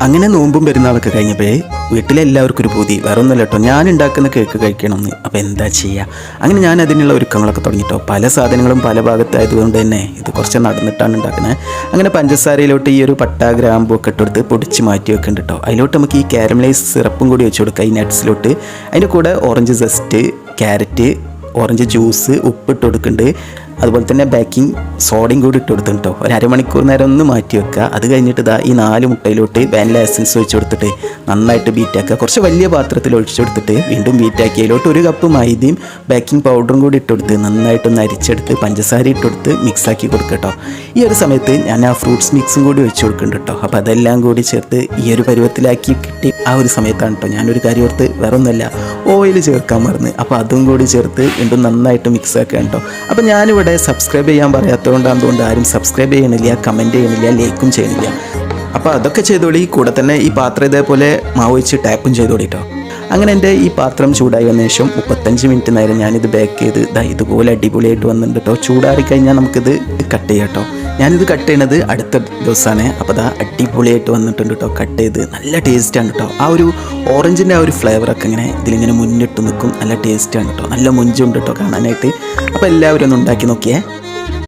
അങ്ങനെ നോമ്പും പെരുന്നാളൊക്കെ കഴിഞ്ഞപ്പോഴേ വീട്ടിലെല്ലാവർക്കും ഒരു പൂതി, വേറെ ഒന്നുമില്ല കേട്ടോ, ഞാൻ ഉണ്ടാക്കുന്ന കേക്ക് കഴിക്കണമെന്ന്. അപ്പോൾ എന്താ ചെയ്യുക? അങ്ങനെ ഞാൻ അതിനുള്ള ഒരുക്കങ്ങളൊക്കെ തുടങ്ങിട്ടോ. പല സാധനങ്ങളും പല ഭാഗത്തായതുകൊണ്ട് തന്നെ ഇത് കുറച്ച് നടന്നിട്ടാണ് ഉണ്ടാക്കുന്നത്. അങ്ങനെ പഞ്ചസാരയിലോട്ട് ഈ ഒരു പട്ട ഗ്രാമ്പൂ ഒക്കെ ഇട്ടെടുത്ത് പൊടിച്ച് മാറ്റി വെക്കുന്നുണ്ട് കേട്ടോ. അതിലോട്ട് നമുക്ക് ഈ കാരമലൈസ് സിറപ്പും കൂടി വെച്ച് കൊടുക്കുക ഈ നട്ട്സിലോട്ട്. അതിൻ്റെ കൂടെ orange zest, carrot, orange juice, ഉപ്പിട്ട് കൊടുക്കുന്നുണ്ട്. അതുപോലെ തന്നെ ബേക്കിംഗ് സോഡയും കൂടി ഇട്ട് കൊടുത്തിട്ടോ. ഒരു അരമണിക്കൂർ നേരം ഒന്ന് മാറ്റി വെക്കുക. അത് കഴിഞ്ഞിട്ട് ഇതാ ഈ 4 മുട്ടയിലോട്ട് വാനില എസൻസ് ഒഴിച്ച് കൊടുത്തിട്ട് നന്നായിട്ട് ബീറ്റാക്കുക. കുറച്ച് വലിയ പാത്രത്തിൽ ഒഴിച്ചു കൊടുത്തിട്ട് വീണ്ടും ബീറ്റാക്കി അതിലോട്ട് 1 കപ്പ് മൈദയും ബേക്കിംഗ് പൗഡറും കൂടി ഇട്ട് കൊടുത്ത് നന്നായിട്ടൊന്ന് അരിച്ചെടുത്ത് പഞ്ചസാര ഇട്ട് കൊടുത്ത് മിക്സാക്കി കൊടുക്കുക കേട്ടോ. ഈ ഒരു സമയത്ത് ഞാൻ ആ ഫ്രൂട്ട്സ് മിക്സും കൂടി വെച്ച് കൊടുക്കുന്നുണ്ട് കേട്ടോ. അപ്പോൾ അതെല്ലാം കൂടി ചേർത്ത് ഈ ഒരു പരുവത്തിലാക്കി കിട്ടി. ആ ഒരു സമയത്താണ് കേട്ടോ ഞാനൊരു കാര്യം ഓർത്ത്, വേറെ ഒന്നുമല്ല, ഓയിൽ ചേർക്കാൻ മറന്ന്. അപ്പോൾ അതും കൂടി ചേർത്ത് വീണ്ടും നന്നായിട്ട് മിക്സ് ആക്കുക കേട്ടോ. അപ്പോൾ ഞാനിവിടെ സബ്സ്ക്രൈബ് ചെയ്യാൻ പറയാത്തതുകൊണ്ട് അതുകൊണ്ട് ആരും സബ്സ്ക്രൈബ് ചെയ്യണില്ല, കമൻറ്റ് ചെയ്യണില്ല, ലൈക്കും ചെയ്യണില്ല. അപ്പോൾ അതൊക്കെ ചെയ്തോളി. കൂടെ തന്നെ ഈ പാത്രം ഇതേപോലെ മാവ് വെച്ച് ടാപ്പും ചെയ്തോളി കേട്ടോ. അങ്ങനെ എൻ്റെ ഈ പാത്രം ചൂടായി വന്ന ശേഷം 35 മിനിറ്റ് നേരം ഞാനിത് ബേക്ക് ചെയ്ത് ഇതുപോലെ അടിപൊളിയായിട്ട് വന്നിട്ടുണ്ട് കേട്ടോ. ചൂടാറി കഴിഞ്ഞാൽ നമുക്കിത് കട്ട് ചെയ്യാം കേട്ടോ. ഞാനിത് കട്ട് ചെയ്യണത് അടുത്ത ദിവസമാണ്. അപ്പോൾ അടിപൊളിയായിട്ട് വന്നിട്ടുണ്ട് കേട്ടോ. കട്ട് ചെയ്ത് നല്ല ടേസ്റ്റാണ് കേട്ടോ. ആ ഒരു ഓറഞ്ചിൻ്റെ ആ ഒരു ഫ്ലേവറൊക്കെ ഇങ്ങനെ ഇതിലിങ്ങനെ മുന്നിട്ട് നിൽക്കും. നല്ല ടേസ്റ്റാണ് കേട്ടോ. നല്ല മുഞ്ചുണ്ട് കേട്ടോ കാണാനായിട്ട്. അപ്പോൾ എല്ലാവരും ഒന്ന് ഉണ്ടാക്കി നോക്കിയേ.